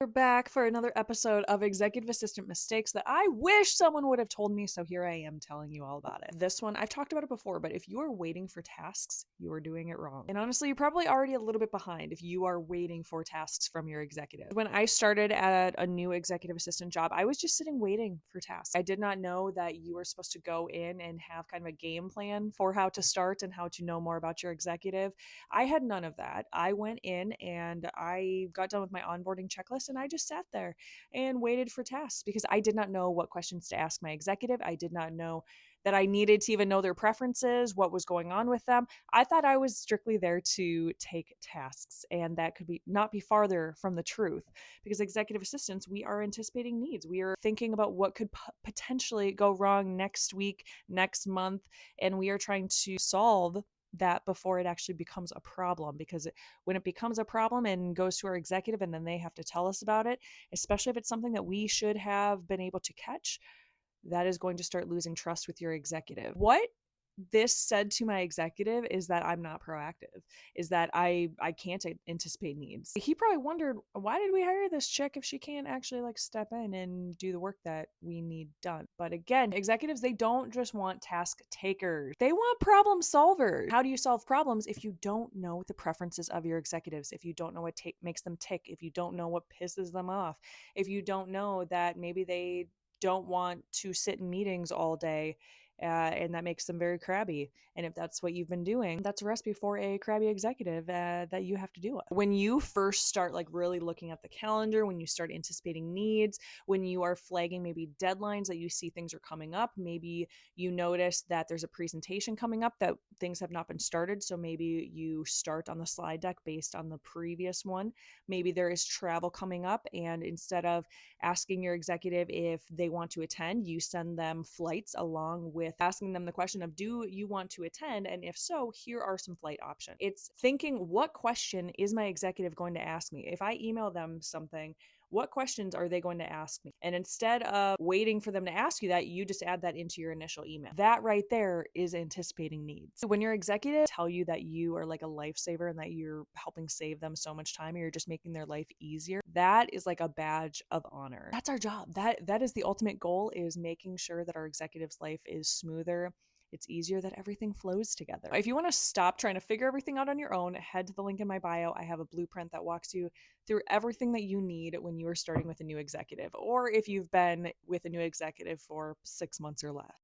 We're back for another episode of Executive Assistant Mistakes that I wish someone would have told me, so here I am telling you all about it. This one, I've talked about it before, but if you are waiting for tasks, you are doing it wrong. And honestly, you're probably already a little bit behind if you are waiting for tasks from your executive. When I started at a new executive assistant job, I was just sitting waiting for tasks. I did not know that you were supposed to go in and have kind of a game plan for how to start and how to know more about your executive. I had none of that. I went in and I got done with my onboarding checklist and I just sat there and waited for tasks because I did not know what questions to ask my executive. I did not know that I needed to even know their preferences, what was going on with them. I thought I was strictly there to take tasks, and that could be not be farther from the truth because executive assistants, we are anticipating needs. We are thinking about what could potentially go wrong next week, next month, and we are trying to solve that before it actually becomes a problem, because when it becomes a problem and goes to our executive and then they have to tell us about it, especially if it's something that we should have been able to catch, that is going to start losing trust with your executive. What this said to my executive is that I'm not proactive, is that I can't anticipate needs. He probably wondered, why did we hire this chick if she can't actually like step in and do the work that we need done? But again, executives, they don't just want task takers, they want problem solvers. How do you solve problems if you don't know the preferences of your executives, if you don't know what makes them tick, if you don't know what pisses them off, if you don't know that maybe they don't want to sit in meetings all day, and that makes them very crabby. And if that's what you've been doing, that's a recipe for a crabby executive that you have to deal with. When you first start like really looking at the calendar, when you start anticipating needs, when you are flagging maybe deadlines that you see things are coming up, maybe you notice that there's a presentation coming up that things have not been started, so maybe you start on the slide deck based on the previous one. Maybe there is travel coming up, and instead of asking your executive if they want to attend, you send them flights along with asking them the question of, do you want to attend? And if so, here are some flight options. It's thinking, what question is my executive going to ask me? If I email them something, what questions are they going to ask me? And instead of waiting for them to ask you that, you just add that into your initial email. That right there is anticipating needs. So when your executive tell you that you are like a lifesaver and that you're helping save them so much time, or you're just making their life easier, that is like a badge of honor. That's our job. That is the ultimate goal, is making sure that our executive's life is smoother, it's easier, that everything flows together. If you want to stop trying to figure everything out on your own, head to the link in my bio. I have a blueprint that walks you through everything that you need when you are starting with a new executive, or if you've been with a new executive for 6 months or less.